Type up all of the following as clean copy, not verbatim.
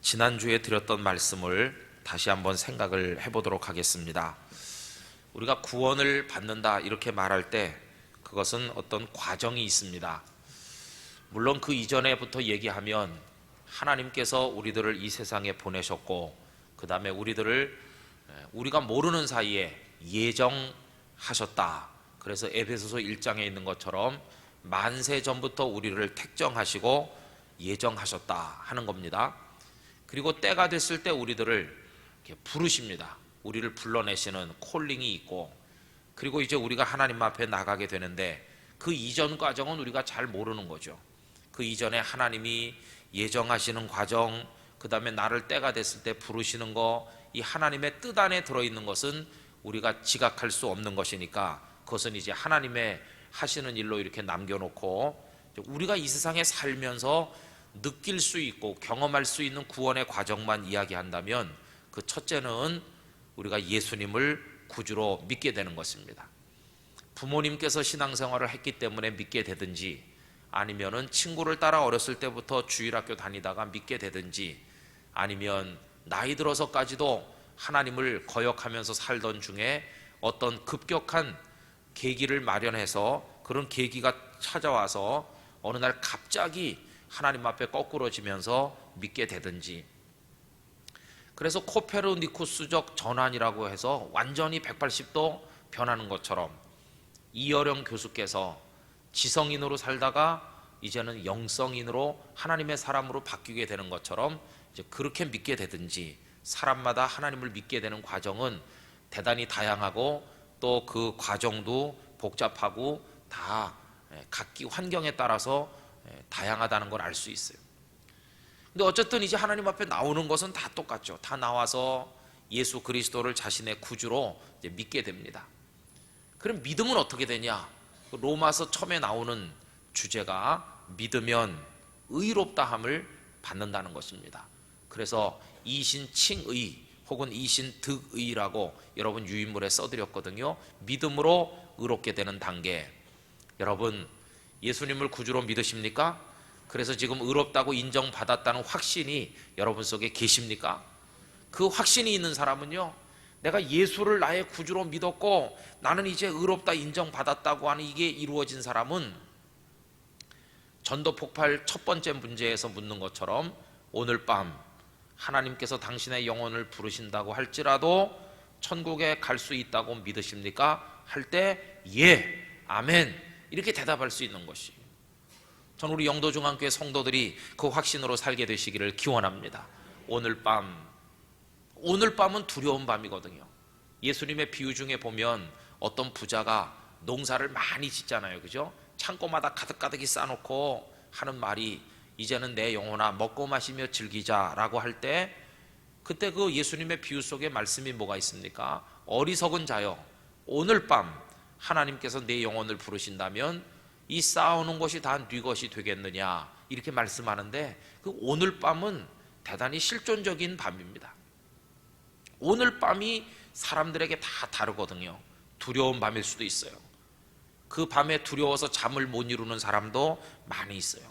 지난주에 드렸던 말씀을 다시 한번 생각을 해보도록 하겠습니다. 우리가 구원을 받는다 이렇게 말할 때 그것은 어떤 과정이 있습니다. 물론 그 이전에부터 얘기하면 하나님께서 우리들을 이 세상에 보내셨고 그 다음에 우리가 모르는 사이에 예정하셨다. 그래서 에베소서 1장에 있는 것처럼 만세 전부터 우리를 택정하시고 예정하셨다 하는 겁니다. 그리고 때가 됐을 때 우리들을 이렇게 부르십니다. 우리를 불러내시는 콜링이 있고, 그리고 이제 우리가 하나님 앞에 나가게 되는데 그 이전 과정은 우리가 잘 모르는 거죠. 그 이전에 하나님이 예정하시는 과정, 그 다음에 나를 때가 됐을 때 부르시는 거, 이 하나님의 뜻 안에 들어있는 것은 우리가 지각할 수 없는 것이니까 그것은 이제 하나님의 하시는 일로 이렇게 남겨놓고, 우리가 이 세상에 살면서 느낄 수 있고 경험할 수 있는 구원의 과정만 이야기한다면 그 첫째는 우리가 예수님을 구주로 믿게 되는 것입니다. 부모님께서 신앙생활을 했기 때문에 믿게 되든지, 아니면은 친구를 따라 어렸을 때부터 주일학교 다니다가 믿게 되든지, 아니면 나이 들어서까지도 하나님을 거역하면서 살던 중에 어떤 급격한 계기를 마련해서 그런 계기가 찾아와서 어느 날 갑자기 하나님 앞에 거꾸러지면서 믿게 되든지, 그래서 코페르니쿠스적 전환이라고 해서 완전히 180도 변하는 것처럼 이어령 교수께서 지성인으로 살다가 이제는 영성인으로 하나님의 사람으로 바뀌게 되는 것처럼 이제 그렇게 믿게 되든지, 사람마다 하나님을 믿게 되는 과정은 대단히 다양하고 또 그 과정도 복잡하고 다 각기 환경에 따라서 다양하다는 걸 알 수 있어요. 근데 어쨌든 이제 하나님 앞에 나오는 것은 다 똑같죠. 다 나와서 예수 그리스도를 자신의 구주로 이제 믿게 됩니다. 그럼 믿음은 어떻게 되냐? 로마서 처음에 나오는 주제가 믿으면 의롭다함을 받는다는 것입니다. 그래서 이신칭의 혹은 이신득의라고 여러분 유인물에 써드렸거든요. 믿음으로 의롭게 되는 단계. 여러분 예수님을 구주로 믿으십니까? 그래서 지금 의롭다고 인정받았다는 확신이 여러분 속에 계십니까? 그 확신이 있는 사람은요, 내가 예수를 나의 구주로 믿었고 나는 이제 의롭다 인정받았다고 하는 이게 이루어진 사람은 전도 폭발 첫 번째 문제에서 묻는 것처럼 오늘 밤 하나님께서 당신의 영혼을 부르신다고 할지라도 천국에 갈 수 있다고 믿으십니까? 할 때 예, 아멘 이렇게 대답할 수 있는 것이, 전 우리 영도중앙교회 성도들이 그 확신으로 살게 되시기를 기원합니다. 오늘 밤은 두려운 밤이거든요. 예수님의 비유 중에 보면 어떤 부자가 농사를 많이 짓잖아요, 그죠? 창고마다 가득가득이 쌓아놓고 하는 말이 이제는 내 영혼아 먹고 마시며 즐기자라고 할 때, 그때 그 예수님의 비유 속에 말씀이 뭐가 있습니까? 어리석은 자여, 오늘 밤 하나님께서 내 영혼을 부르신다면 이 쌓아오는 것이 다 네 것이 되겠느냐 이렇게 말씀하는데, 그 오늘 밤은 대단히 실존적인 밤입니다. 오늘 밤이 사람들에게 다 다르거든요. 두려운 밤일 수도 있어요. 그 밤에 두려워서 잠을 못 이루는 사람도 많이 있어요.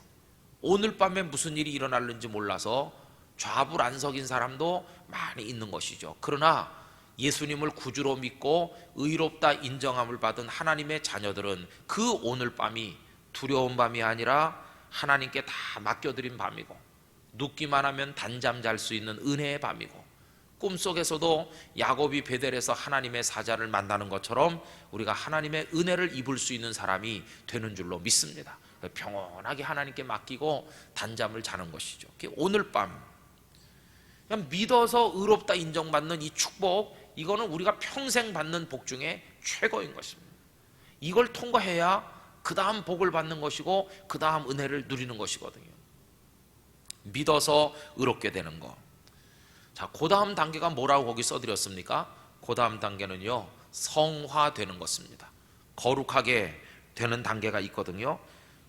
오늘 밤에 무슨 일이 일어날는지 몰라서 좌불안석인 사람도 많이 있는 것이죠. 그러나 예수님을 구주로 믿고 의롭다 인정함을 받은 하나님의 자녀들은 그 오늘 밤이 두려운 밤이 아니라 하나님께 다 맡겨드린 밤이고, 눕기만 하면 단잠 잘 수 있는 은혜의 밤이고, 꿈속에서도 야곱이 베델에서 하나님의 사자를 만나는 것처럼 우리가 하나님의 은혜를 입을 수 있는 사람이 되는 줄로 믿습니다. 평온하게 하나님께 맡기고 단잠을 자는 것이죠. 오늘 밤 그냥 믿어서 의롭다 인정받는 이 축복, 이거는 우리가 평생 받는 복 중에 최고인 것입니다. 이걸 통과해야 그 다음 복을 받는 것이고 그 다음 은혜를 누리는 것이거든요. 믿어서 의롭게 되는 것. 자, 그 다음 단계가 뭐라고 거기 써드렸습니까? 그 다음 단계는요, 성화되는 것입니다. 거룩하게 되는 단계가 있거든요.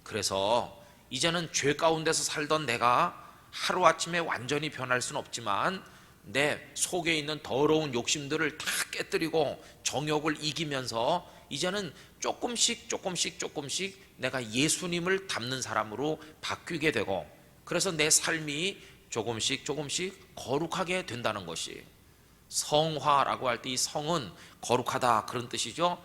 그래서 이제는 죄 가운데서 살던 내가 하루아침에 완전히 변할 수는 없지만 내 속에 있는 더러운 욕심들을 다 깨뜨리고 정욕을 이기면서 이제는 조금씩 내가 예수님을 닮는 사람으로 바뀌게 되고, 그래서 내 삶이 조금씩 조금씩 거룩하게 된다는 것이, 성화라고 할 때 이 성은 거룩하다 그런 뜻이죠.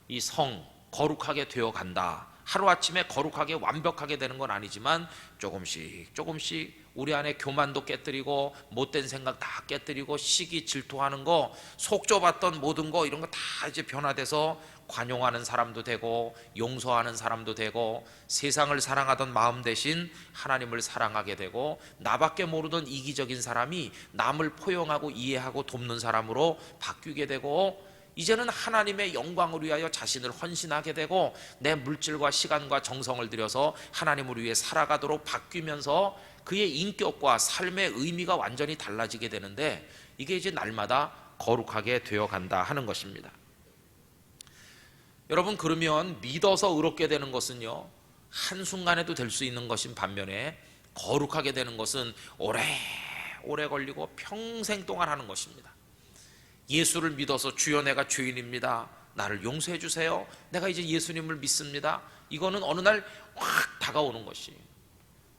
이 성, 거룩하게 되어 간다. 하루아침에 거룩하게 완벽하게 되는 건 아니지만 조금씩 조금씩 우리 안에 교만도 깨뜨리고 못된 생각 다 깨뜨리고 시기 질투하는 거, 속 좁았던 모든 거 이런 거 다 이제 변화돼서 관용하는 사람도 되고 용서하는 사람도 되고 세상을 사랑하던 마음 대신 하나님을 사랑하게 되고 나밖에 모르던 이기적인 사람이 남을 포용하고 이해하고 돕는 사람으로 바뀌게 되고 이제는 하나님의 영광을 위하여 자신을 헌신하게 되고 내 물질과 시간과 정성을 들여서 하나님을 위해 살아가도록 바뀌면서 그의 인격과 삶의 의미가 완전히 달라지게 되는데 이게 이제 날마다 거룩하게 되어 간다 하는 것입니다. 여러분, 그러면 믿어서 의롭게 되는 것은요 한순간에도 될 수 있는 것인 반면에 거룩하게 되는 것은 오래 걸리고 평생 동안 하는 것입니다. 예수를 믿어서 주여 내가 죄인입니다, 나를 용서해 주세요, 내가 이제 예수님을 믿습니다, 이거는 어느 날 확 다가오는 것이,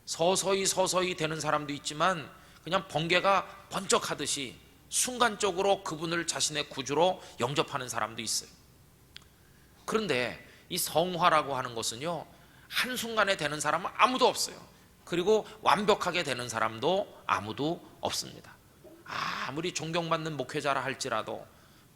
서서히 되는 사람도 있지만 그냥 번개가 번쩍하듯이 순간적으로 그분을 자신의 구주로 영접하는 사람도 있어요. 그런데 이 성화라고 하는 것은요 한순간에 되는 사람은 아무도 없어요. 그리고 완벽하게 되는 사람도 아무도 없습니다. 아무리 존경받는 목회자라 할지라도,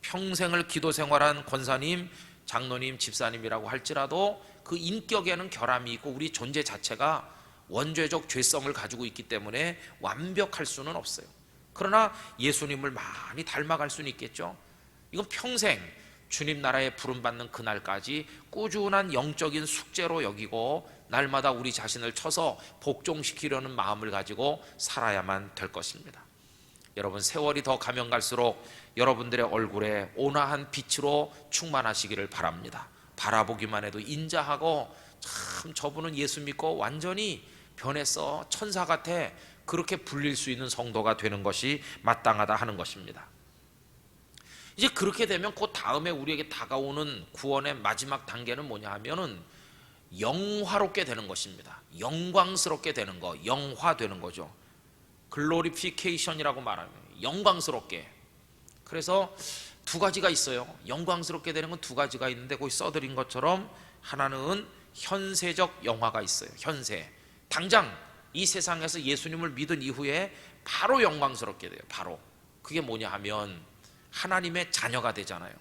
평생을 기도 생활한 권사님, 장로님, 집사님이라고 할지라도 그 인격에는 결함이 있고 우리 존재 자체가 원죄적 죄성을 가지고 있기 때문에 완벽할 수는 없어요. 그러나 예수님을 많이 닮아갈 수는 있겠죠. 이건 평생 주님 나라에 부름받는 그날까지 꾸준한 영적인 숙제로 여기고 날마다 우리 자신을 쳐서 복종시키려는 마음을 가지고 살아야만 될 것입니다. 여러분, 세월이 더 가면 갈수록 여러분들의 얼굴에 온화한 빛으로 충만하시기를 바랍니다. 바라보기만 해도 인자하고 참 저분은 예수 믿고 완전히 변했어, 천사 같아, 그렇게 불릴 수 있는 성도가 되는 것이 마땅하다 하는 것입니다. 이제 그렇게 되면 그 다음에 우리에게 다가오는 구원의 마지막 단계는 뭐냐 하면은 영화롭게 되는 것입니다. 영광스럽게 되는 거, 영화되는 거죠. 글로리피케이션이라고 말하면 영광스럽게. 그래서 두 가지가 있어요. 영광스럽게 되는 건 두 가지가 있는데 거기 써드린 것처럼 하나는 현세적 영화가 있어요. 현세, 당장 이 세상에서 예수님을 믿은 이후에 바로 영광스럽게 돼요. 바로. 그게 뭐냐 하면 하나님의 자녀가 되잖아요.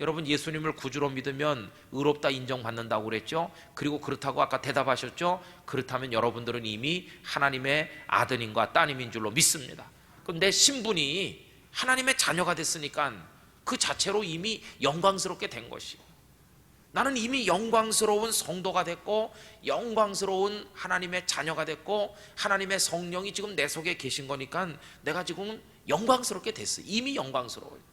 여러분, 예수님을 구주로 믿으면 의롭다 인정받는다고 그랬죠. 그리고 그렇다고 아까 대답하셨죠. 그렇다면 여러분들은 이미 하나님의 아드님과 따님인 줄로 믿습니다. 그럼 내 신분이 하나님의 자녀가 됐으니까 그 자체로 이미 영광스럽게 된 것이고, 나는 이미 영광스러운 성도가 됐고 영광스러운 하나님의 자녀가 됐고 하나님의 성령이 지금 내 속에 계신 거니까 내가 지금 영광스럽게 됐어요. 이미 영광스러워요.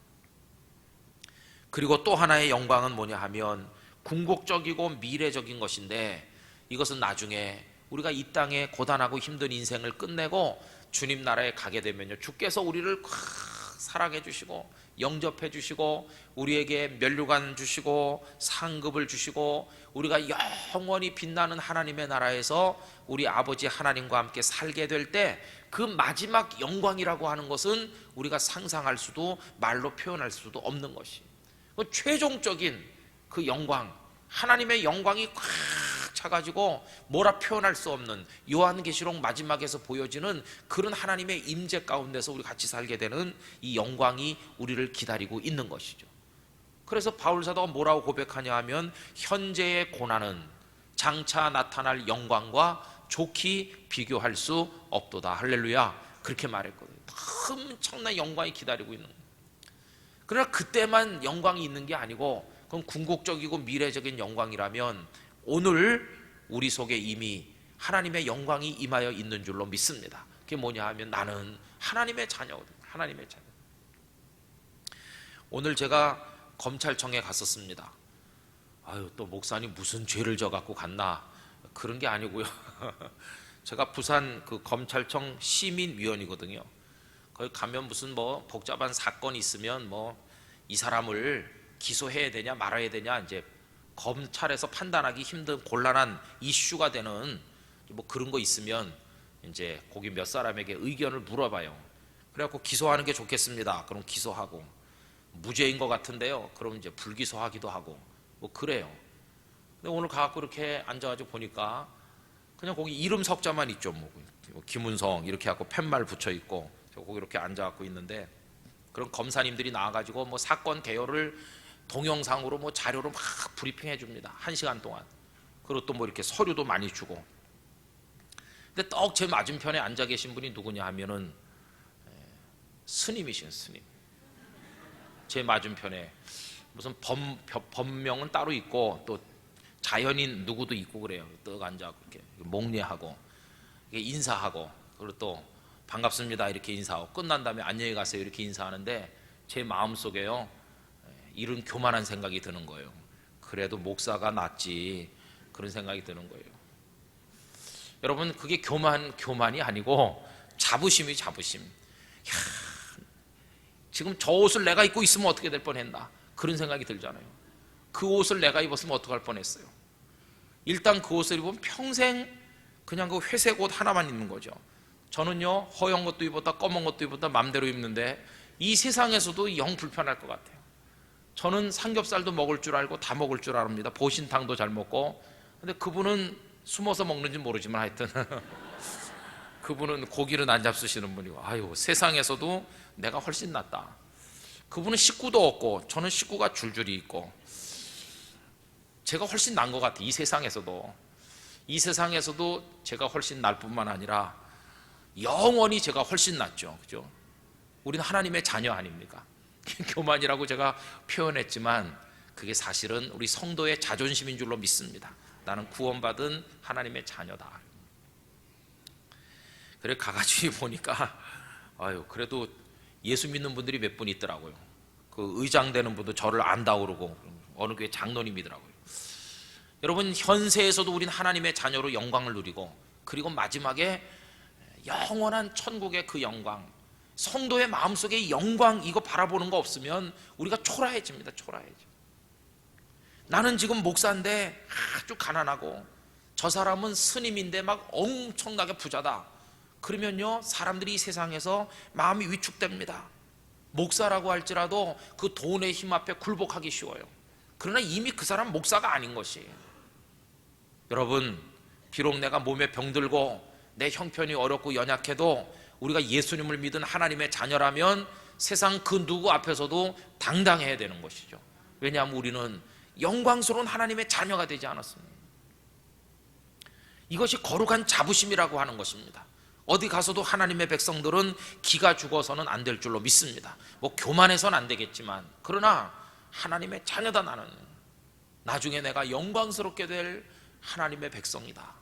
그리고 또 하나의 영광은 뭐냐 하면 궁극적이고 미래적인 것인데, 이것은 나중에 우리가 이 땅에 고단하고 힘든 인생을 끝내고 주님 나라에 가게 되면요, 주께서 우리를 사랑해 주시고 영접해 주시고 우리에게 면류관 주시고 상급을 주시고 우리가 영원히 빛나는 하나님의 나라에서 우리 아버지 하나님과 함께 살게 될 때 그 마지막 영광이라고 하는 것은 우리가 상상할 수도 말로 표현할 수도 없는 것이, 그 최종적인 그 영광, 하나님의 영광이 꽉 차가지고 뭐라 표현할 수 없는 요한계시록 마지막에서 보여지는 그런 하나님의 임재 가운데서 우리 같이 살게 되는 이 영광이 우리를 기다리고 있는 것이죠. 그래서 바울사도가 뭐라고 고백하냐 하면 현재의 고난은 장차 나타날 영광과 좋게 비교할 수 없도다. 할렐루야. 그렇게 말했거든요. 엄청난 영광이 기다리고 있는 거예요. 그러나 그때만 영광이 있는 게 아니고 그건 궁극적이고 미래적인 영광이라면 오늘 우리 속에 이미 하나님의 영광이 임하여 있는 줄로 믿습니다. 그게 뭐냐 하면 나는 하나님의 자녀거든요. 하나님의 자녀. 오늘 제가 검찰청에 갔었습니다. 아유, 또 목사님 무슨 죄를 져갖고 갔나? 그런 게 아니고요. 제가 부산 그 검찰청 시민위원이거든요. 거기 가면 무슨 뭐 복잡한 사건이 있으면 뭐 이 사람을 기소해야 되냐 말아야 되냐 이제 검찰에서 판단하기 힘든 곤란한 이슈가 되는 뭐 그런 거 있으면 이제 거기 몇 사람에게 의견을 물어봐요. 그래갖고 기소하는 게 좋겠습니다. 그럼 기소하고, 무죄인 것 같은데요. 그럼 이제 불기소하기도 하고, 뭐 그래요. 근데 오늘 가갖고 이렇게 앉아가지고 보니까 그냥 거기 이름 석자만 있죠. 뭐 김은성 이렇게 하고 팻말 붙여 있고, 거기 이렇게 앉아갖고 있는데, 그런 검사님들이 나와가지고 뭐 사건 개요를 동영상으로 뭐 자료로 막 브리핑해 줍니다. 1시간 동안. 그리고 또 뭐 이렇게 서류도 많이 주고. 근데 떡 제 맞은편에 앉아 계신 분이 누구냐 하면은 스님이신 스님. 제 맞은편에 무슨 법명은 따로 있고 또 자연인 누구도 있고 그래요. 떡 앉아 이렇게 목례하고 인사하고, 그리고 또 반갑습니다 이렇게 인사하고 끝난 다음에 안녕히 가세요 이렇게 인사하는데, 제 마음속에요 이런 교만한 생각이 드는 거예요. 그래도 목사가 낫지, 그런 생각이 드는 거예요. 여러분, 그게 교만이 아니고 자부심이 자부심. 야, 지금 저 옷을 내가 입고 있으면 어떻게 될 뻔했나, 그런 생각이 들잖아요. 그 옷을 내가 입었으면 어떡할 뻔했어요. 일단 그 옷을 입으면 평생 그냥 그 회색 옷 하나만 입는 거죠. 저는요 허연 것도 입었다 검은 것도 입었다 맘대로 입는데 이 세상에서도 영 불편할 것 같아요. 저는 삼겹살도 먹을 줄 알고 다 먹을 줄 압니다. 보신탕도 잘 먹고. 근데 그분은 숨어서 먹는지 모르지만 하여튼 그분은 고기를 안 잡수시는 분이고, 아유 세상에서도 내가 훨씬 낫다. 그분은 식구도 없고 저는 식구가 줄줄이 있고, 제가 훨씬 나은 것 같아요. 이 세상에서도 제가 훨씬 날 뿐만 아니라 영원히 제가 훨씬 낫죠. 그죠? 우리는 하나님의 자녀 아닙니까? 교만이라고 제가 표현했지만 그게 사실은 우리 성도의 자존심인 줄로 믿습니다. 나는 구원받은 하나님의 자녀다. 그래 가가지고 보니까 아유 그래도 예수 믿는 분들이 몇 분 있더라고요. 그 의장 되는 분도 저를 안다고 그러고, 어느 교회 장로님이더라고요. 여러분, 현세에서도 우린 하나님의 자녀로 영광을 누리고, 그리고 마지막에 영원한 천국의 그 영광, 성도의 마음속에 영광, 이거 바라보는 거 없으면 우리가 초라해집니다. 초라해져. 나는 지금 목사인데 아주 가난하고 저 사람은 스님인데 막 엄청나게 부자다. 그러면요 사람들이 이 세상에서 마음이 위축됩니다. 목사라고 할지라도 그 돈의 힘 앞에 굴복하기 쉬워요. 그러나 이미 그 사람 목사가 아닌 것이, 여러분 비록 내가 몸에 병들고 내 형편이 어렵고 연약해도 우리가 예수님을 믿은 하나님의 자녀라면 세상 그 누구 앞에서도 당당해야 되는 것이죠. 왜냐하면 우리는 영광스러운 하나님의 자녀가 되지 않았습니다. 이것이 거룩한 자부심이라고 하는 것입니다. 어디 가서도 하나님의 백성들은 기가 죽어서는 안 될 줄로 믿습니다. 뭐 교만해서는 안 되겠지만, 그러나 하나님의 자녀다. 나는 나중에 내가 영광스럽게 될 하나님의 백성이다.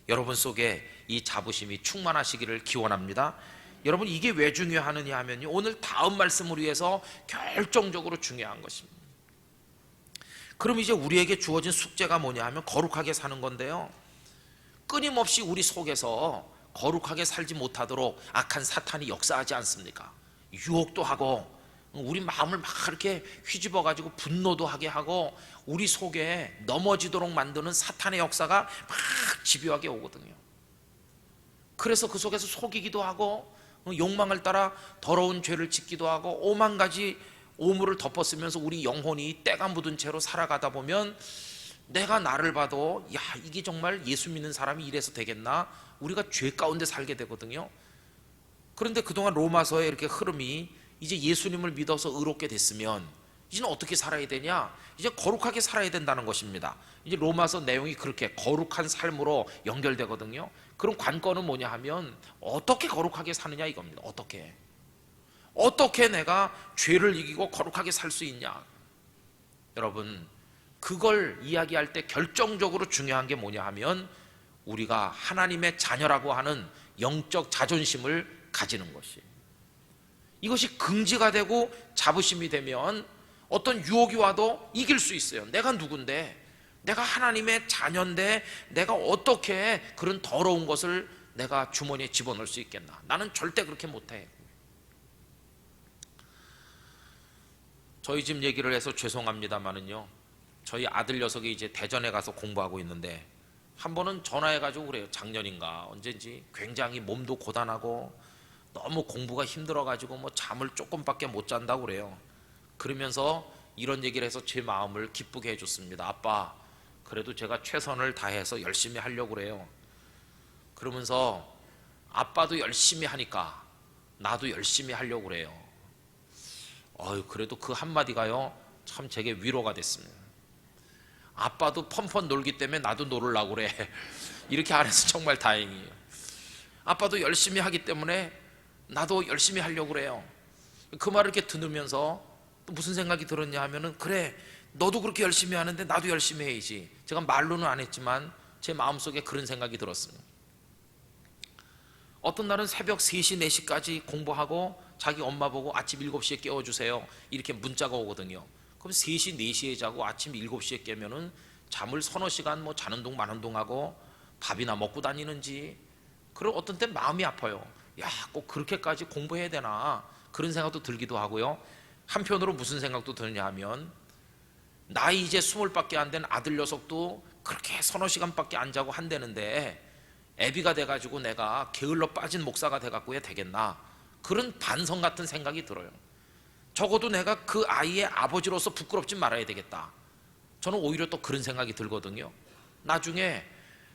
여러분 속에 이 자부심이 충만하시기를 기원합니다. 여러분, 이게 왜 중요하느냐 하면요, 오늘 다음 말씀을 위해서 결정적으로 중요한 것입니다. 그럼 이제 우리에게 주어진 숙제가 뭐냐 하면 거룩하게 사는 건데요, 끊임없이 우리 속에서 거룩하게 살지 못하도록 악한 사탄이 역사하지 않습니까? 유혹도 하고 우리 마음을 막 이렇게 휘집어 가지고 분노도 하게 하고 우리 속에 넘어지도록 만드는 사탄의 역사가 막 집요하게 오거든요. 그래서 그 속에서 속이기도 하고 욕망을 따라 더러운 죄를 짓기도 하고 오만 가지 오물을 덮어쓰면서 우리 영혼이 때가 묻은 채로 살아가다 보면 내가 나를 봐도 야, 이게 정말 예수 믿는 사람이 이래서 되겠나? 우리가 죄 가운데 살게 되거든요. 그런데 그동안 로마서의 이렇게 흐름이 이제 예수님을 믿어서 의롭게 됐으면 이제는 어떻게 살아야 되냐? 이제 거룩하게 살아야 된다는 것입니다. 이제 로마서 내용이 그렇게 거룩한 삶으로 연결되거든요. 그럼 관건은 뭐냐 하면 어떻게 거룩하게 사느냐 이겁니다. 어떻게 내가 죄를 이기고 거룩하게 살 수 있냐? 여러분, 그걸 이야기할 때 결정적으로 중요한 게 뭐냐 하면 우리가 하나님의 자녀라고 하는 영적 자존심을 가지는 것이, 이것이 긍지가 되고 자부심이 되면 어떤 유혹이 와도 이길 수 있어요. 내가 누군데, 내가 하나님의 자녀인데 내가 어떻게 그런 더러운 것을 내가 주머니에 집어넣을 수 있겠나? 나는 절대 그렇게 못해. 저희 집 얘기를 해서 죄송합니다만은요, 저희 아들 녀석이 이제 대전에 가서 공부하고 있는데 한 번은 전화해가지고 그래요. 작년인가 언젠지 굉장히 몸도 고단하고 너무 공부가 힘들어가지고 뭐 잠을 조금밖에 못 잔다고 그래요. 그러면서 이런 얘기를 해서 제 마음을 기쁘게 해줬습니다. 아빠, 그래도 제가 최선을 다해서 열심히 하려고 그래요. 그러면서 아빠도 열심히 하니까 나도 열심히 하려고 그래요. 그래도 그 한마디가요 참 제게 위로가 됐습니다. 아빠도 펀펀 놀기 때문에 나도 놀으려고 그래. 이렇게 안 해서 정말 다행이에요. 아빠도 열심히 하기 때문에 나도 열심히 하려고 그래요. 그 말을 이렇게 들으면서 또 무슨 생각이 들었냐 하면은, 그래, 너도 그렇게 열심히 하는데 나도 열심히 해야지. 제가 말로는 안 했지만 제 마음속에 그런 생각이 들었습니다. 어떤 날은 새벽 3시, 4시까지 공부하고 자기 엄마 보고 아침 7시에 깨워주세요, 이렇게 문자가 오거든요. 그럼 3시, 4시에 자고 아침 7시에 깨면은 잠을 서너 시간 뭐 자는 동 마는 동 하고 밥이나 먹고 다니는지, 그럼 어떤 땐 마음이 아파요. 야, 꼭 그렇게까지 공부해야 되나, 그런 생각도 들기도 하고요. 한편으로 무슨 생각도 드느냐 하면, 나이 이제 20밖에 안 된 아들 녀석도 그렇게 서너 시간밖에 안 자고 한다는데 애비가 돼가지고 내가 게을러 빠진 목사가 돼갖고 해야 되겠나, 그런 반성 같은 생각이 들어요. 적어도 내가 그 아이의 아버지로서 부끄럽지 말아야 되겠다. 저는 오히려 또 그런 생각이 들거든요. 나중에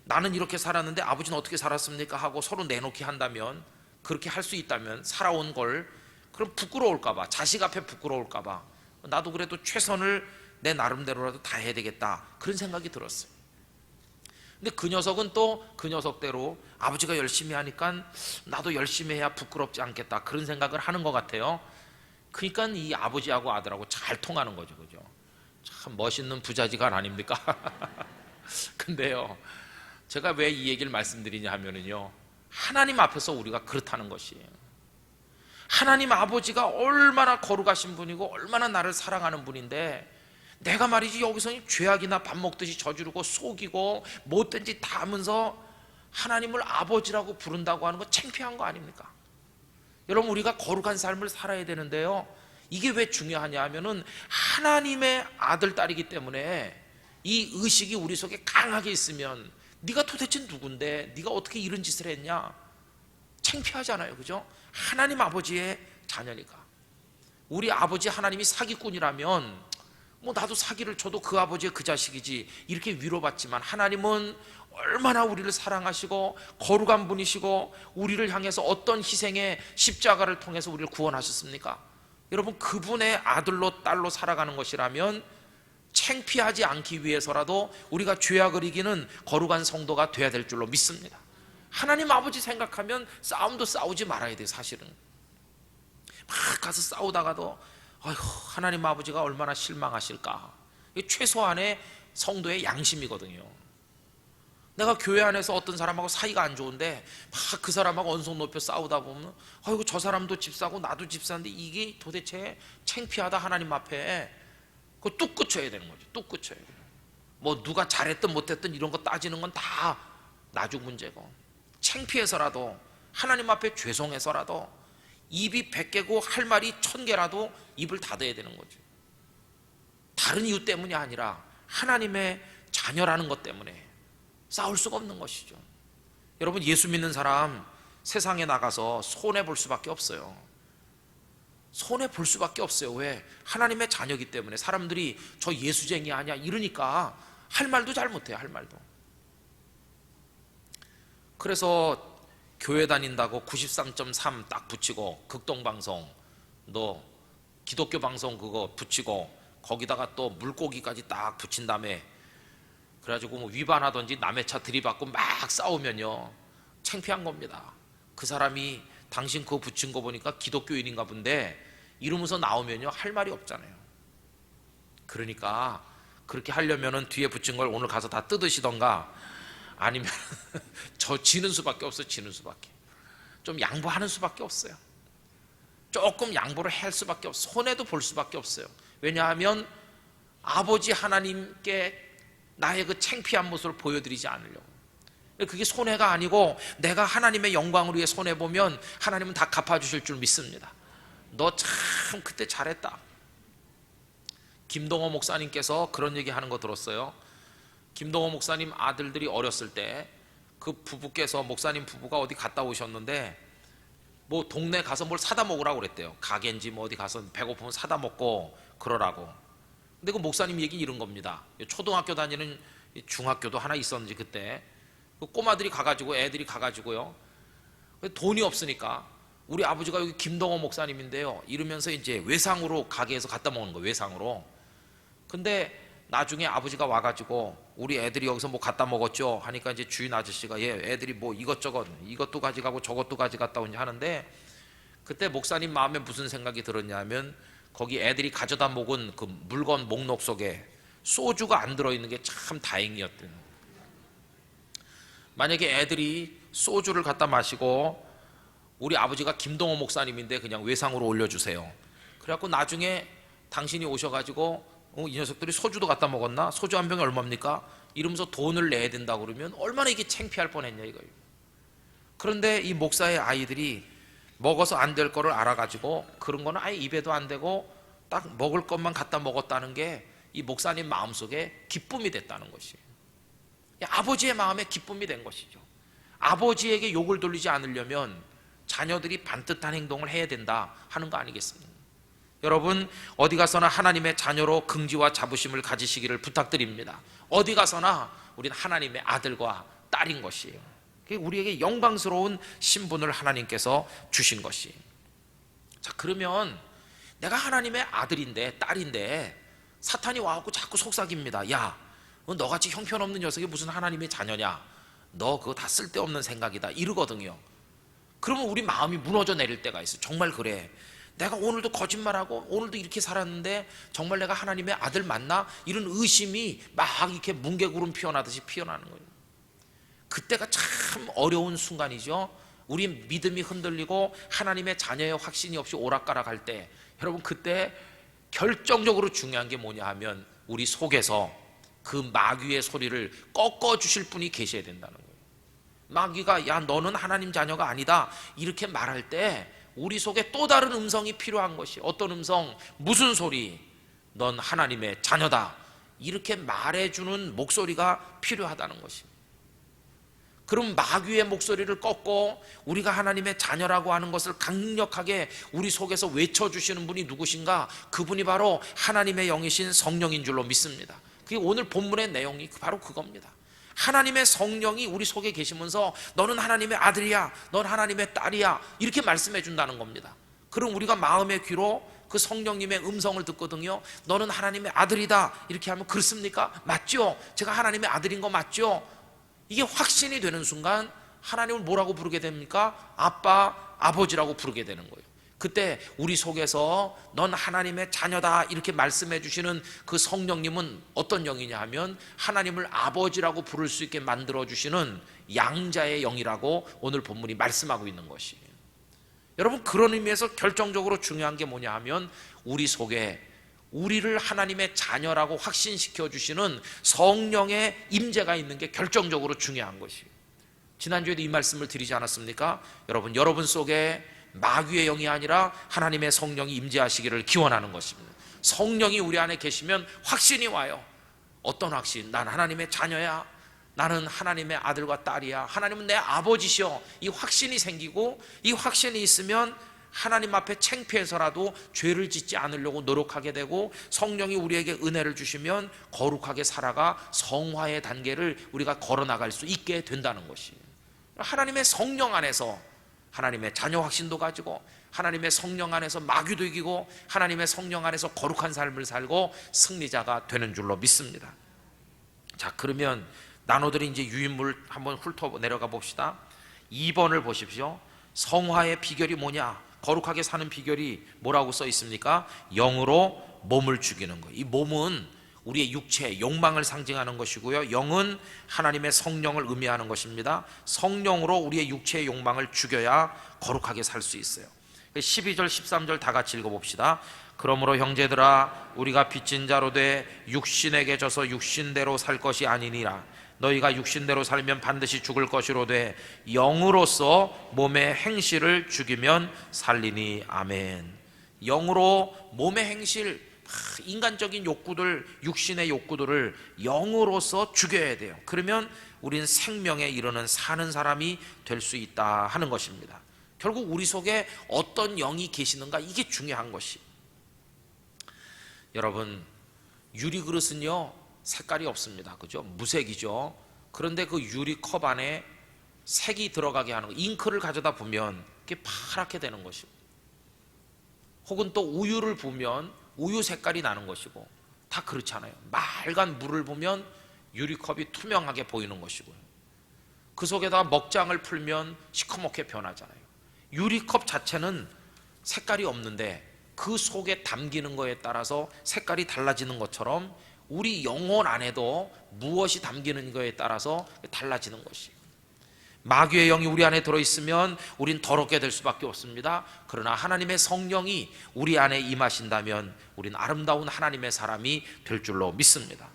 나는 이렇게 살았는데 아버지는 어떻게 살았습니까 하고 서로 내놓기 한다면, 그렇게 할 수 있다면 살아온 걸, 그럼 부끄러울까봐, 자식 앞에 부끄러울까봐 나도 그래도 최선을 내 나름대로라도 다 해야 되겠다, 그런 생각이 들었어요. 근데 그 녀석은 또 그 녀석대로 아버지가 열심히 하니까 나도 열심히 해야 부끄럽지 않겠다, 그런 생각을 하는 것 같아요. 그러니까 이 아버지하고 아들하고 잘 통하는 거죠. 그죠? 참 멋있는 부자지간 아닙니까? 근데요, 제가 왜 이 얘기를 말씀드리냐 하면은요, 하나님 앞에서 우리가 그렇다는 것이에요. 하나님 아버지가 얼마나 거룩하신 분이고 얼마나 나를 사랑하는 분인데, 내가 말이지 여기서 죄악이나 밥 먹듯이 저지르고 속이고 못된 짓 다 하면서 하나님을 아버지라고 부른다고 하는 건 창피한 거 아닙니까? 여러분, 우리가 거룩한 삶을 살아야 되는데요, 이게 왜 중요하냐 하면은 하나님의 아들, 딸이기 때문에 이 의식이 우리 속에 강하게 있으면, 네가 도대체 누군데 네가 어떻게 이런 짓을 했냐, 창피하잖아요. 그죠? 하나님 아버지의 자녀니까. 우리 아버지 하나님이 사기꾼이라면 뭐 나도 사기를 쳐도 그 아버지의 그 자식이지, 이렇게 위로받지만, 하나님은 얼마나 우리를 사랑하시고 거룩한 분이시고 우리를 향해서 어떤 희생의 십자가를 통해서 우리를 구원하셨습니까? 여러분, 그분의 아들로 딸로 살아가는 것이라면 창피하지 않기 위해서라도 우리가 죄악을 이기는 거룩한 성도가 돼야 될 줄로 믿습니다. 하나님 아버지 생각하면 싸움도 싸우지 말아야 돼요. 사실은 막 가서 싸우다가도 아이고, 하나님 아버지가 얼마나 실망하실까, 이게 최소한의 성도의 양심이거든요. 내가 교회 안에서 어떤 사람하고 사이가 안 좋은데 막 그 사람하고 언성 높여 싸우다 보면, 아이고, 저 사람도 집사고 나도 집사인데 이게 도대체 창피하다, 하나님 앞에. 그거 뚝 그쳐야 되는 거죠. 뚝 그쳐야 돼요. 뭐 누가 잘했든 못했든 이런 거 따지는 건 다 나중 문제고, 창피해서라도 하나님 앞에 죄송해서라도 입이 100개고 할 말이 1000개라도 입을 닫아야 되는 거죠. 다른 이유 때문이 아니라 하나님의 자녀라는 것 때문에 싸울 수가 없는 것이죠. 여러분, 예수 믿는 사람 세상에 나가서 손해볼 수밖에 없어요. 손해볼 수밖에 없어요. 왜? 하나님의 자녀이기 때문에. 사람들이 저 예수쟁이 아니야 이러니까 할 말도 잘 못해요. 할 말도. 그래서 교회 다닌다고 93.3 딱 붙이고, 극동방송 너 기독교 방송 그거 붙이고, 거기다가 또 물고기까지 딱 붙인 다음에 그래가지고 뭐 위반하든지 남의 차 들이받고 막 싸우면요, 창피한 겁니다. 그 사람이 당신 그거 붙인 거 보니까 기독교인인가 본데 이러면서 나오면요, 할 말이 없잖아요. 그러니까 그렇게 하려면은 뒤에 붙인 걸 오늘 가서 다 뜯으시던가, 아니면 저 지는 수밖에 없어요. 지는 수밖에. 좀 양보하는 수밖에 없어요. 조금 양보를 할 수밖에 없어요. 손해도 볼 수밖에 없어요. 왜냐하면 아버지 하나님께 나의 그 창피한 모습을 보여드리지 않으려고. 그게 손해가 아니고, 내가 하나님의 영광을 위해 손해보면 하나님은 다 갚아주실 줄 믿습니다. 너 참 그때 잘했다. 김동호 목사님께서 그런 얘기 하는 거 들었어요. 김동호 목사님 아들들이 어렸을 때 그 부부께서, 목사님 부부가 어디 갔다 오셨는데 뭐 동네 가서 뭘 사다 먹으라고 그랬대요. 가게인지 뭐 어디 가서 배고프면 사다 먹고 그러라고. 근데 그 목사님 얘기 이런 겁니다. 초등학교 다니는, 중학교도 하나 있었는지 그때 그 꼬마들이 가가지고, 애들이 가가지고요, 돈이 없으니까 우리 아버지가 여기 김동호 목사님인데요 이러면서 이제 외상으로 가게에서 갖다 먹는 거예요. 외상으로. 근데 나중에 아버지가 와가지고 우리 애들이 여기서 뭐 갖다 먹었죠 하니까 이제 주인 아저씨가, 예, 애들이 뭐 이것저것, 이것도 가져가고 저것도 가져갔다 오냐 하는데, 그때 목사님 마음에 무슨 생각이 들었냐면 거기 애들이 가져다 먹은 그 물건 목록 속에 소주가 안 들어있는 게 참 다행이었대요. 만약에 애들이 소주를 갖다 마시고 우리 아버지가 김동호 목사님인데 그냥 외상으로 올려주세요. 그래갖고 나중에 당신이 오셔가지고 이 녀석들이 소주도 갖다 먹었나? 소주 한 병에 얼마입니까? 이러면서 돈을 내야 된다고 그러면 얼마나 이게 창피할 뻔했냐 이거예요. 그런데 이 목사의 아이들이 먹어서 안 될 거를 알아가지고 그런 거는 아예 입에도 안 대고 딱 먹을 것만 갖다 먹었다는 게 이 목사님 마음속에 기쁨이 됐다는 것이에요. 아버지의 마음에 기쁨이 된 것이죠. 아버지에게 욕을 돌리지 않으려면 자녀들이 반듯한 행동을 해야 된다 하는 거 아니겠습니까? 여러분, 어디 가서나 하나님의 자녀로 긍지와 자부심을 가지시기를 부탁드립니다. 어디 가서나 우리는 하나님의 아들과 딸인 것이에요. 우리에게 영광스러운 신분을 하나님께서 주신 것이. 자, 그러면 내가 하나님의 아들인데, 딸인데 사탄이 와갖고 자꾸 속삭입니다. 야, 너같이 형편없는 녀석이 무슨 하나님의 자녀냐? 너 그거 다 쓸데없는 생각이다 이러거든요. 그러면 우리 마음이 무너져 내릴 때가 있어요. 정말 그래, 내가 오늘도 거짓말하고 오늘도 이렇게 살았는데 정말 내가 하나님의 아들 맞나? 이런 의심이 막 이렇게 뭉게구름 피어나듯이 피어나는 거예요. 그때가 참 어려운 순간이죠. 우리 믿음이 흔들리고 하나님의 자녀의 확신이 없이 오락가락할 때, 여러분 그때 결정적으로 중요한 게 뭐냐 하면 우리 속에서 그 마귀의 소리를 꺾어주실 분이 계셔야 된다는 거예요. 마귀가 야 너는 하나님 자녀가 아니다 이렇게 말할 때 우리 속에 또 다른 음성이 필요한 것이, 어떤 음성, 무슨 소리? 넌 하나님의 자녀다 이렇게 말해주는 목소리가 필요하다는 것입니다. 그럼 마귀의 목소리를 꺾고 우리가 하나님의 자녀라고 하는 것을 강력하게 우리 속에서 외쳐주시는 분이 누구신가? 그분이 바로 하나님의 영이신 성령인 줄로 믿습니다. 그게 오늘 본문의 내용이 바로 그겁니다. 하나님의 성령이 우리 속에 계시면서 너는 하나님의 아들이야, 넌 하나님의 딸이야 이렇게 말씀해 준다는 겁니다. 그럼 우리가 마음의 귀로 그 성령님의 음성을 듣거든요. 너는 하나님의 아들이다 이렇게 하면 그렇습니까? 맞죠? 제가 하나님의 아들인 거 맞죠? 이게 확신이 되는 순간 하나님을 뭐라고 부르게 됩니까? 아빠, 아버지라고 부르게 되는 거예요. 그때 우리 속에서 넌 하나님의 자녀다 이렇게 말씀해 주시는 그 성령님은 어떤 영이냐 하면 하나님을 아버지라고 부를 수 있게 만들어 주시는 양자의 영이라고 오늘 본문이 말씀하고 있는 것이에요. 여러분, 그런 의미에서 결정적으로 중요한 게 뭐냐 하면 우리 속에 우리를 하나님의 자녀라고 확신시켜 주시는 성령의 임재가 있는 게 결정적으로 중요한 것이에요. 지난주에도 이 말씀을 드리지 않았습니까? 여러분 속에 마귀의 영이 아니라 하나님의 성령이 임재하시기를 기원하는 것입니다. 성령이 우리 안에 계시면 확신이 와요. 어떤 확신? 난 하나님의 자녀야, 나는 하나님의 아들과 딸이야, 하나님은 내 아버지시여, 이 확신이 생기고 이 확신이 있으면 하나님 앞에 창피해서라도 죄를 짓지 않으려고 노력하게 되고, 성령이 우리에게 은혜를 주시면 거룩하게 살아가 성화의 단계를 우리가 걸어나갈 수 있게 된다는 것이에요. 하나님의 성령 안에서 하나님의 자녀 확신도 가지고, 하나님의 성령 안에서 마귀도 이기고, 하나님의 성령 안에서 거룩한 삶을 살고 승리자가 되는 줄로 믿습니다. 자, 그러면 나노들이 이제 유인물 한번 훑어 내려가 봅시다. 2번을 보십시오. 성화의 비결이 뭐냐? 거룩하게 사는 비결이 뭐라고 써 있습니까? 영으로 몸을 죽이는 거예요. 이 몸은 우리의 육체, 욕망을 상징하는 것이고요, 영은 하나님의 성령을 의미하는 것입니다. 성령으로 우리의 육체의 욕망을 죽여야 거룩하게 살 수 있어요. 12절 13절 다 같이 읽어봅시다. 그러므로 형제들아, 우리가 빚진 자로 돼 육신에게 져서 육신대로 살 것이 아니니라. 너희가 육신대로 살면 반드시 죽을 것이로 돼 영으로서 몸의 행실을 죽이면 살리니. 아멘. 영으로 몸의 행실, 인간적인 욕구들, 육신의 욕구들을 영으로서 죽여야 돼요. 그러면 우리는 생명에 이르는 사는 사람이 될 수 있다 하는 것입니다. 결국 우리 속에 어떤 영이 계시는가, 이게 중요한 것이. 여러분, 유리 그릇은요 색깔이 없습니다. 그죠? 무색이죠. 그런데 그 유리컵 안에 색이 들어가게 하는 거, 잉크를 가져다 보면 그게 파랗게 되는 것이고, 혹은 또 우유를 부으면 우유 색깔이 나는 것이고, 다 그렇잖아요. 맑은 물을 보면 유리컵이 투명하게 보이는 것이고요. 그 속에다가 먹장을 풀면 시커멓게 변하잖아요. 유리컵 자체는 색깔이 없는데 그 속에 담기는 거에 따라서 색깔이 달라지는 것처럼 우리 영혼 안에도 무엇이 담기는 거에 따라서 달라지는 것이에요. 마귀의 영이 우리 안에 들어있으면 우린 더럽게 될 수밖에 없습니다. 그러나 하나님의 성령이 우리 안에 임하신다면 우린 아름다운 하나님의 사람이 될 줄로 믿습니다.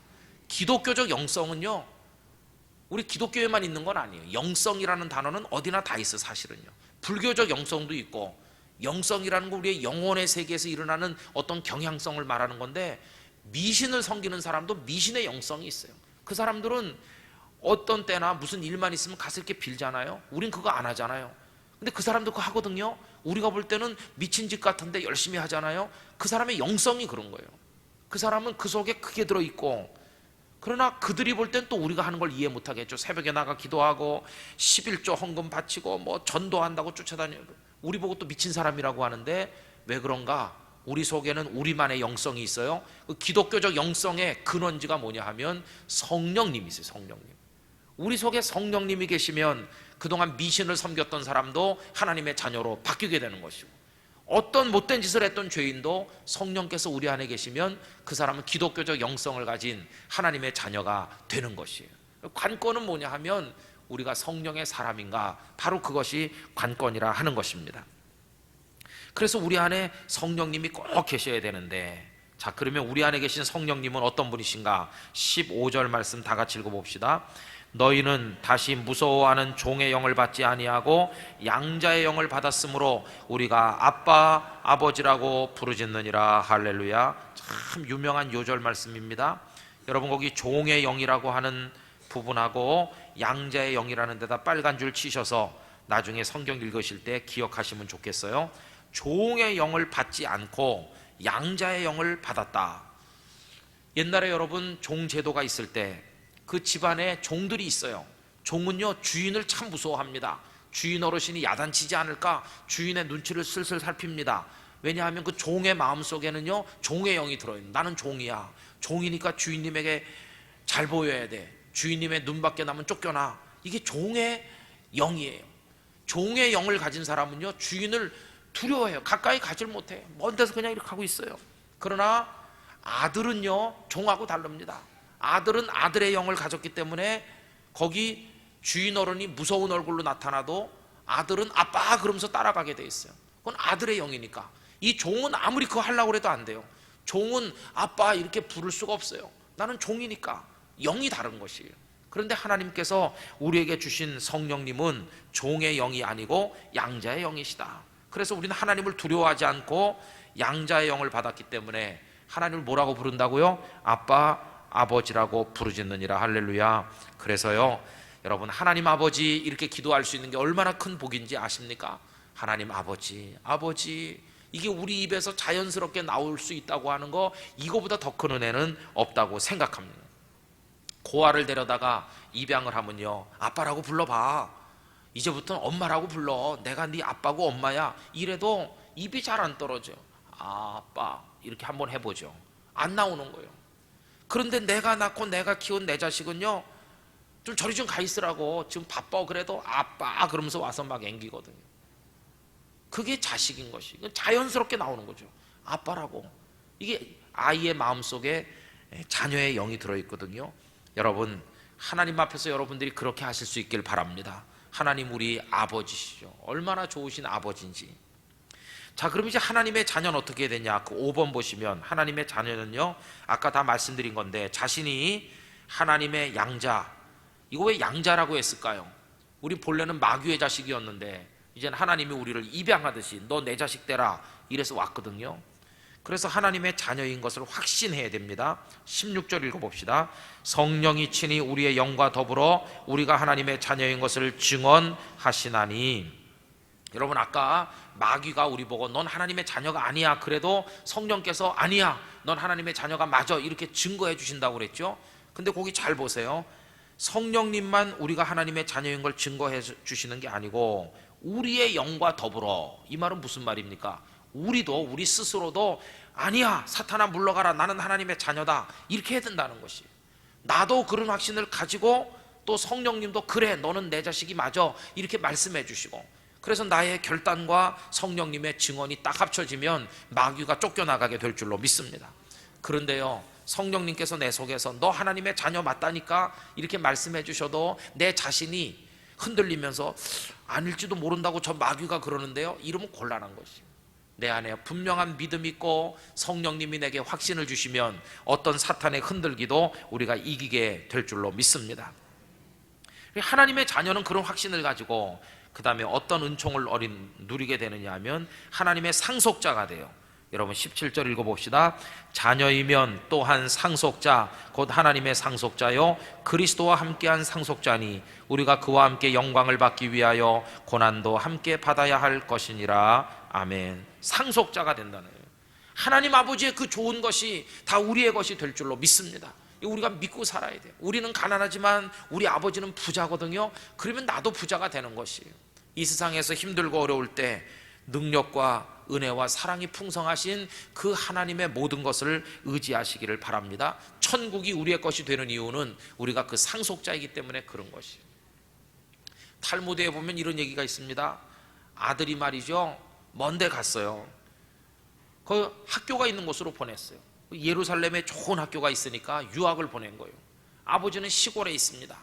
기독교적 영성은요, 우리 기독교에만 있는 건 아니에요. 영성이라는 단어는 어디나 다 있어. 사실은요, 불교적 영성도 있고, 영성이라는 건 우리의 영혼의 세계에서 일어나는 어떤 경향성을 말하는 건데, 미신을 섬기는 사람도 미신의 영성이 있어요. 그 사람들은 어떤 때나 무슨 일만 있으면 가서 이렇게 빌잖아요. 우린 그거 안 하잖아요. 근데 그 사람도 그거 하거든요. 우리가 볼 때는 미친 짓 같은데 열심히 하잖아요. 그 사람의 영성이 그런 거예요. 그 사람은 그 속에 크게 들어있고, 그러나 그들이 볼 땐 또 우리가 하는 걸 이해 못하겠죠. 새벽에 나가 기도하고 11조 헌금 바치고 뭐 전도한다고 쫓아다니고, 우리 보고 또 미친 사람이라고 하는데, 왜 그런가? 우리 속에는 우리만의 영성이 있어요. 그 기독교적 영성의 근원지가 뭐냐 하면 성령님이세요. 성령님. 우리 속에 성령님이 계시면 그동안 미신을 섬겼던 사람도 하나님의 자녀로 바뀌게 되는 것이고, 어떤 못된 짓을 했던 죄인도 성령께서 우리 안에 계시면 그 사람은 기독교적 영성을 가진 하나님의 자녀가 되는 것이에요. 관건은 뭐냐 하면 우리가 성령의 사람인가, 바로 그것이 관건이라 하는 것입니다. 그래서 우리 안에 성령님이 꼭 계셔야 되는데, 자, 그러면 우리 안에 계신 성령님은 어떤 분이신가? 15절 말씀 다 같이 읽어봅시다. 너희는 다시 무서워하는 종의 영을 받지 아니하고 양자의 영을 받았으므로 우리가 아빠 아버지라고 부르짖느니라. 할렐루야. 참 유명한 요절 말씀입니다. 여러분, 거기 종의 영이라고 하는 부분하고 양자의 영이라는 데다 빨간 줄 치셔서 나중에 성경 읽으실 때 기억하시면 좋겠어요. 종의 영을 받지 않고 양자의 영을 받았다. 옛날에 여러분 종 제도가 있을 때 그 집안에 종들이 있어요. 종은요 주인을 참 무서워합니다. 주인 어르신이 야단치지 않을까 주인의 눈치를 슬슬 살핍니다. 왜냐하면 그 종의 마음속에는요 종의 영이 들어있는, 나는 종이야. 종이니까 주인님에게 잘 보여야 돼. 주인님의 눈밖에 나면 쫓겨나. 이게 종의 영이에요. 종의 영을 가진 사람은요 주인을 두려워해요. 가까이 가질 못해. 먼 데서 그냥 이렇게 하고 있어요. 그러나 아들은요 종하고 다릅니다. 아들은 아들의 영을 가졌기 때문에 거기 주인 어른이 무서운 얼굴로 나타나도 아들은 아빠 그러면서 따라가게 돼 있어요. 그건 아들의 영이니까. 이 종은 아무리 그거 하려고 해도 안 돼요. 종은 아빠 이렇게 부를 수가 없어요. 나는 종이니까. 영이 다른 것이에요. 그런데 하나님께서 우리에게 주신 성령님은 종의 영이 아니고 양자의 영이시다. 그래서 우리는 하나님을 두려워하지 않고 양자의 영을 받았기 때문에 하나님을 뭐라고 부른다고요? 아빠 아버지라고 부르짖느니라. 할렐루야. 그래서요 여러분, 하나님 아버지 이렇게 기도할 수 있는 게 얼마나 큰 복인지 아십니까? 하나님 아버지, 아버지, 이게 우리 입에서 자연스럽게 나올 수 있다고 하는 거, 이거보다 더 큰 은혜는 없다고 생각합니다. 고아를 데려다가 입양을 하면요 아빠라고 불러봐. 이제부터는 엄마라고 불러. 내가 네 아빠고 엄마야. 이래도 입이 잘 안 떨어져요. 아빠 이렇게 한번 해보죠. 안 나오는 거예요. 그런데 내가 낳고 내가 키운 내 자식은요 좀 저리 좀 가 있으라고, 지금 바빠 그래도 아빠 그러면서 와서 막 앵기거든요. 그게 자식인 것이, 이건 자연스럽게 나오는 거죠. 아빠라고. 이게 아이의 마음속에 자녀의 영이 들어있거든요. 여러분, 하나님 앞에서 여러분들이 그렇게 하실 수 있길 바랍니다. 하나님 우리 아버지시죠. 얼마나 좋으신 아버지인지. 자, 그럼 이제 하나님의 자녀는 어떻게 되냐? 그 5번 보시면 하나님의 자녀는요 아까 다 말씀드린 건데, 자신이 하나님의 양자. 이거 왜 양자라고 했을까요? 우리 본래는 마귀의 자식이었는데 이제는 하나님이 우리를 입양하듯이 너 내 자식 되라 이래서 왔거든요. 그래서 하나님의 자녀인 것을 확신해야 됩니다. 16절 읽어봅시다. 성령이 친히 우리의 영과 더불어 우리가 하나님의 자녀인 것을 증언하시나니. 여러분, 아까 마귀가 우리 보고 넌 하나님의 자녀가 아니야, 그래도 성령께서 아니야, 넌 하나님의 자녀가 맞아, 이렇게 증거해 주신다고 그랬죠. 근데 거기 잘 보세요. 성령님만 우리가 하나님의 자녀인 걸 증거해 주시는 게 아니고 우리의 영과 더불어. 이 말은 무슨 말입니까? 우리 스스로도 아니야, 사탄아 물러가라, 나는 하나님의 자녀다, 이렇게 해야 된다는 것이. 나도 그런 확신을 가지고 또 성령님도 그래, 너는 내 자식이 맞아, 이렇게 말씀해 주시고, 그래서 나의 결단과 성령님의 증언이 딱 합쳐지면 마귀가 쫓겨나가게 될 줄로 믿습니다. 그런데요, 성령님께서 내 속에서 너 하나님의 자녀 맞다니까 이렇게 말씀해 주셔도 내 자신이 흔들리면서 아닐지도 모른다고 저 마귀가 그러는데요, 이러면 곤란한 것이에요. 내 안에 분명한 믿음이 있고 성령님이 내게 확신을 주시면 어떤 사탄의 흔들기도 우리가 이기게 될 줄로 믿습니다. 하나님의 자녀는 그런 확신을 가지고 그 다음에 어떤 은총을 누리게 되느냐 하면 하나님의 상속자가 돼요. 여러분 17절 읽어봅시다. 자녀이면 또한 상속자 곧 하나님의 상속자요 그리스도와 함께한 상속자니 우리가 그와 함께 영광을 받기 위하여 고난도 함께 받아야 할 것이니라. 아멘. 상속자가 된다는 거예요. 하나님 아버지의 그 좋은 것이 다 우리의 것이 될 줄로 믿습니다. 우리가 믿고 살아야 돼요. 우리는 가난하지만 우리 아버지는 부자거든요. 그러면 나도 부자가 되는 것이에요. 이 세상에서 힘들고 어려울 때 능력과 은혜와 사랑이 풍성하신 그 하나님의 모든 것을 의지하시기를 바랍니다. 천국이 우리의 것이 되는 이유는 우리가 그 상속자이기 때문에 그런 것이에요. 탈무드에 보면 이런 얘기가 있습니다. 아들이 말이죠, 먼데 갔어요. 그 학교가 있는 곳으로 보냈어요. 예루살렘에 좋은 학교가 있으니까 유학을 보낸 거예요. 아버지는 시골에 있습니다.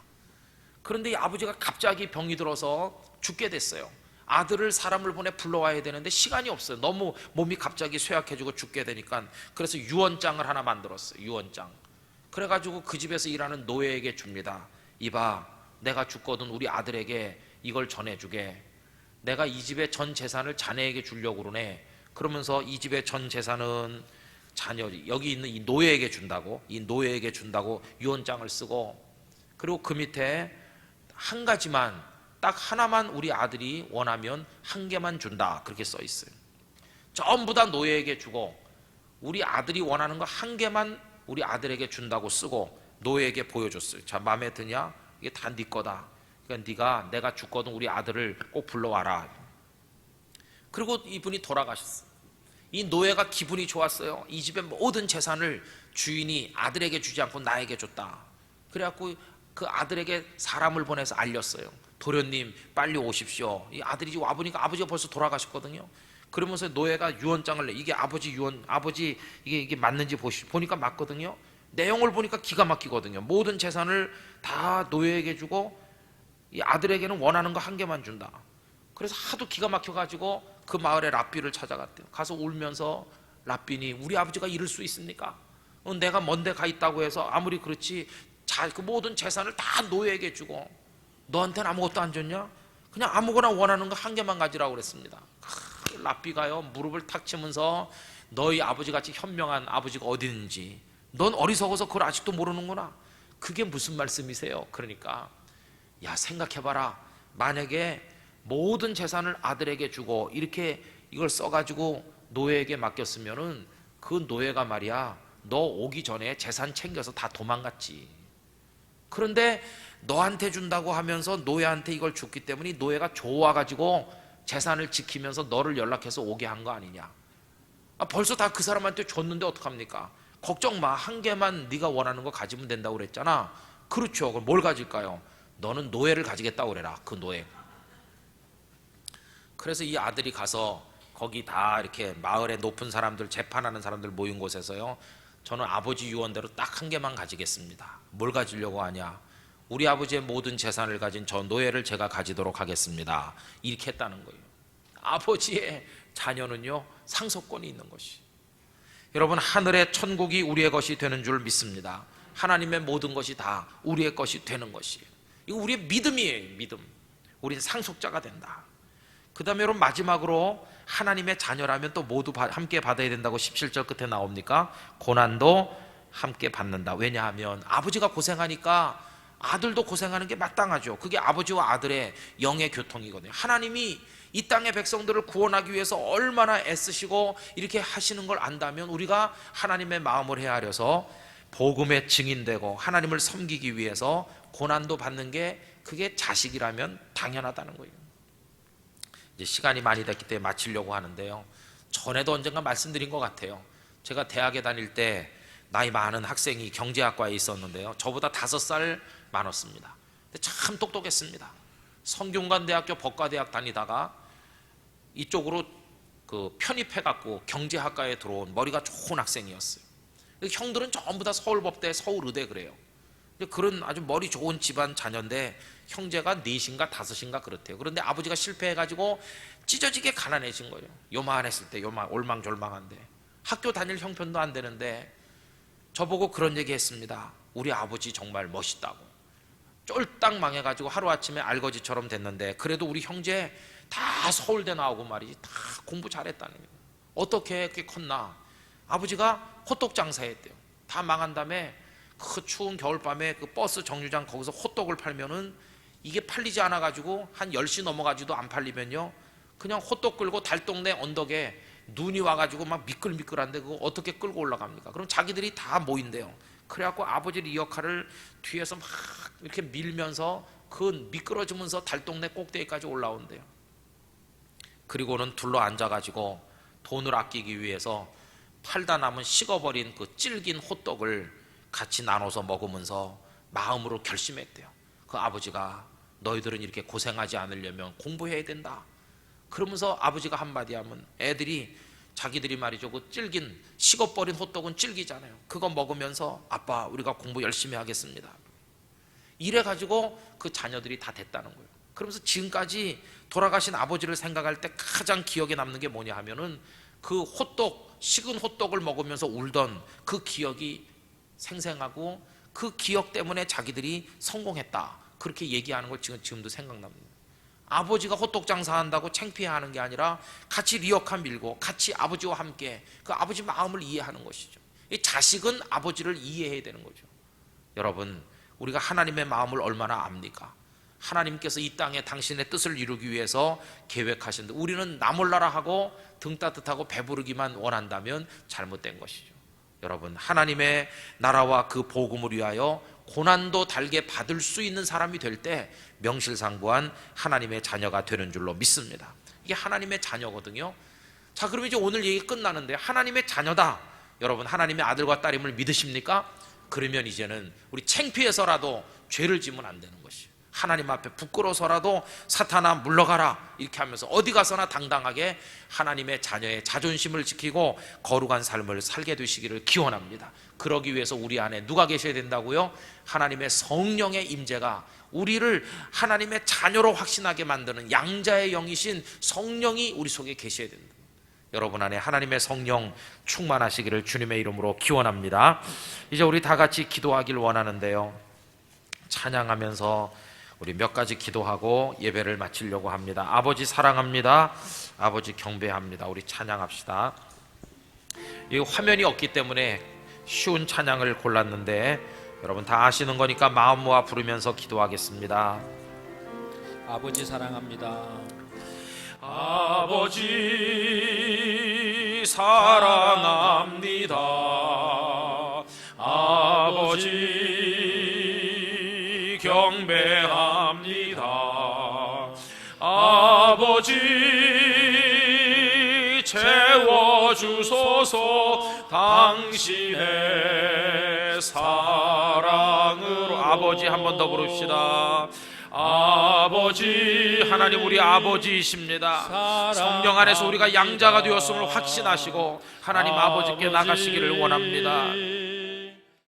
그런데 이 아버지가 갑자기 병이 들어서 죽게 됐어요. 아들을 사람을 보내 불러와야 되는데 시간이 없어요. 너무 몸이 갑자기 쇠약해지고 죽게 되니까. 그래서 유언장을 하나 만들었어요. 유언장. 그래가지고 그 집에서 일하는 노예에게 줍니다. 이봐, 내가 죽거든 우리 아들에게 이걸 전해주게. 내가 이 집의 전 재산을 자네에게 주려고 그러네. 그러면서 이 집의 전 재산은 자녀, 여기 있는 이 노예에게 준다고, 이 노예에게 준다고 유언장을 쓰고, 그리고 그 밑에 한 가지만, 딱 하나만 우리 아들이 원하면 한 개만 준다, 그렇게 써 있어요. 전부 다 노예에게 주고 우리 아들이 원하는 거 한 개만 우리 아들에게 준다고 쓰고 노예에게 보여줬어요. 자, 마음에 드냐? 이게 다 네 거다. 그러니까 내가 죽거든 우리 아들을 꼭 불러와라. 그리고 이분이 돌아가셨어요. 이 노예가 기분이 좋았어요. 이 집의 모든 재산을 주인이 아들에게 주지 않고 나에게 줬다. 그래갖고 그 아들에게 사람을 보내서 알렸어요. 도련님 빨리 오십시오. 이 아들이 와보니까 아버지가 벌써 돌아가셨거든요. 그러면서 노예가 유언장을 내. 이게 아버지 유언, 아버지 이게 맞는지 보니까 맞거든요. 내용을 보니까 기가 막히거든요. 모든 재산을 다 노예에게 주고 이 아들에게는 원하는 거 한 개만 준다. 그래서 하도 기가 막혀가지고 그 마을에 랍비를 찾아갔대요. 가서 울면서 랍비니, 우리 아버지가 이럴 수 있습니까? 내가 먼데 가 있다고 해서 아무리 그렇지 그 모든 재산을 다 노예에게 주고 너한테는 아무것도 안 줬냐? 그냥 아무거나 원하는 거 한 개만 가지라고 그랬습니다. 랍비가요 무릎을 탁 치면서 너희 아버지같이 현명한 아버지가 어디 있는지 넌 어리석어서 그걸 아직도 모르는구나. 그게 무슨 말씀이세요? 그러니까 야, 생각해봐라. 만약에 모든 재산을 아들에게 주고 이렇게 이걸 써가지고 노예에게 맡겼으면은 그 노예가 말이야, 너 오기 전에 재산 챙겨서 다 도망갔지. 그런데 너한테 준다고 하면서 노예한테 이걸 줬기 때문에 노예가 좋아가지고 재산을 지키면서 너를 연락해서 오게 한 거 아니냐. 벌써 다 그 사람한테 줬는데 어떡합니까? 걱정 마, 한 개만 네가 원하는 거 가지면 된다고 그랬잖아. 그렇죠. 그럼 뭘 가질까요? 너는 노예를 가지겠다고 그래라. 그 노예. 그래서 이 아들이 가서 거기 다 이렇게 마을의 높은 사람들, 재판하는 사람들 모인 곳에서요, 저는 아버지 유언대로 딱 한 개만 가지겠습니다. 뭘 가지려고 하냐? 우리 아버지의 모든 재산을 가진 저 노예를 제가 가지도록 하겠습니다. 이렇게 했다는 거예요. 아버지의 자녀는요 상속권이 있는 것이. 여러분, 하늘의 천국이 우리의 것이 되는 줄 믿습니다. 하나님의 모든 것이 다 우리의 것이 되는 것이에요. 이거 우리의 믿음이에요. 믿음. 우린 상속자가 된다. 그 다음에 여러분, 마지막으로 하나님의 자녀라면 또 모두 함께 받아야 된다고 17절 끝에 나옵니까? 고난도 함께 받는다. 왜냐하면 아버지가 고생하니까 아들도 고생하는 게 마땅하죠. 그게 아버지와 아들의 영의 교통이거든요. 하나님이 이 땅의 백성들을 구원하기 위해서 얼마나 애쓰시고 이렇게 하시는 걸 안다면 우리가 하나님의 마음을 헤아려서 복음의 증인되고 하나님을 섬기기 위해서 고난도 받는 게 그게 자식이라면 당연하다는 거예요. 이제 시간이 많이 됐기 때문에 마치려고 하는데요, 전에도 언젠가 말씀드린 것 같아요. 제가 대학에 다닐 때 나이 많은 학생이 경제학과에 있었는데요, 저보다 5살 많았습니다. 근데 참 똑똑했습니다. 성균관대학교 법과대학 다니다가 이쪽으로 편입해갖고 경제학과에 들어온 머리가 좋은 학생이었어요. 형들은 전부 다 서울법대, 서울의대 그래요. 그런 아주 머리 좋은 집안 자녀인데 형제가 4인가 5인가 그렇대요. 그런데 아버지가 실패해가지고 찢어지게 가난해진 거예요. 요만했을 때, 올망졸망한데 학교 다닐 형편도 안 되는데 저보고 그런 얘기 했습니다. 우리 아버지 정말 멋있다고. 쫄딱 망해가지고 하루아침에 알거지처럼 됐는데 그래도 우리 형제 다 서울대 나오고 말이지, 다 공부 잘했다는 거예요. 어떻게 그렇게 컸나? 아버지가 호떡 장사했대요. 다 망한 다음에 그 추운 겨울밤에 그 버스 정류장 거기서 호떡을 팔면은 이게 팔리지 않아가지고 한 10시 넘어가지도 안 팔리면요, 그냥 호떡 끌고 달동네 언덕에 눈이 와가지고 막 미끌미끌한데 그거 어떻게 끌고 올라갑니까? 그럼 자기들이 다 모인대요. 그래갖고 아버지는 이 역할을 뒤에서 막 이렇게 밀면서 그 미끄러지면서 달동네 꼭대기까지 올라온대요. 그리고는 둘러 앉아가지고 돈을 아끼기 위해서 팔다 남은 식어버린 그 질긴 호떡을 같이 나눠서 먹으면서 마음으로 결심했대요. 그 아버지가 너희들은 이렇게 고생하지 않으려면 공부해야 된다. 그러면서 아버지가 한마디 하면 애들이 자기들이 말이죠, 그 질긴 식어버린 호떡은 질기잖아요. 그거 먹으면서 아빠 우리가 공부 열심히 하겠습니다. 이래가지고 그 자녀들이 다 됐다는 거예요. 그러면서 지금까지 돌아가신 아버지를 생각할 때 가장 기억에 남는 게 뭐냐 하면은 그 호떡, 식은 호떡을 먹으면서 울던 그 기억이 생생하고 그 기억 때문에 자기들이 성공했다, 그렇게 얘기하는 걸 지금도 생각납니다. 아버지가 호떡 장사한다고 창피해하는 게 아니라 같이 리어카 밀고 같이 아버지와 함께 그 아버지 마음을 이해하는 것이죠. 이 자식은 아버지를 이해해야 되는 거죠. 여러분, 우리가 하나님의 마음을 얼마나 압니까? 하나님께서 이 땅에 당신의 뜻을 이루기 위해서 계획하신데 우리는 나 몰라라 하고 등 따뜻하고 배부르기만 원한다면 잘못된 것이죠. 여러분, 하나님의 나라와 그 복음을 위하여 고난도 달게 받을 수 있는 사람이 될 때 명실상부한 하나님의 자녀가 되는 줄로 믿습니다. 이게 하나님의 자녀거든요. 자, 그럼 이제 오늘 얘기 끝나는데 하나님의 자녀다. 여러분, 하나님의 아들과 딸임을 믿으십니까? 그러면 이제는 우리 창피해서라도 죄를 지면 안 되는 것이에요. 하나님 앞에 부끄러워서라도 사탄아 물러가라 이렇게 하면서 어디 가서나 당당하게 하나님의 자녀의 자존심을 지키고 거룩한 삶을 살게 되시기를 기원합니다. 그러기 위해서 우리 안에 누가 계셔야 된다고요? 하나님의 성령의 임재가 우리를 하나님의 자녀로 확신하게 만드는 양자의 영이신 성령이 우리 속에 계셔야 된다. 여러분 안에 하나님의 성령 충만하시기를 주님의 이름으로 기원합니다. 이제 우리 다 같이 기도하길 원하는데요, 찬양하면서 우리 몇 가지 기도하고 예배를 마치려고 합니다. 아버지 사랑합니다. 아버지 경배합니다. 우리 찬양합시다. 이 화면이 없기 때문에 쉬운 찬양을 골랐는데 여러분 다 아시는 거니까 마음 모아 부르면서 기도하겠습니다. 아버지 사랑합니다. 아버지 사랑합니다. 아버지 경배합니다. 아버지 채워주소서 당신의 사랑으로. 아버지 한 번 더 부릅시다. 아버지, 하나님 우리 아버지이십니다. 성령 안에서 우리가 양자가 되었음을 확신하시고 하나님 아버지께 나가시기를 원합니다.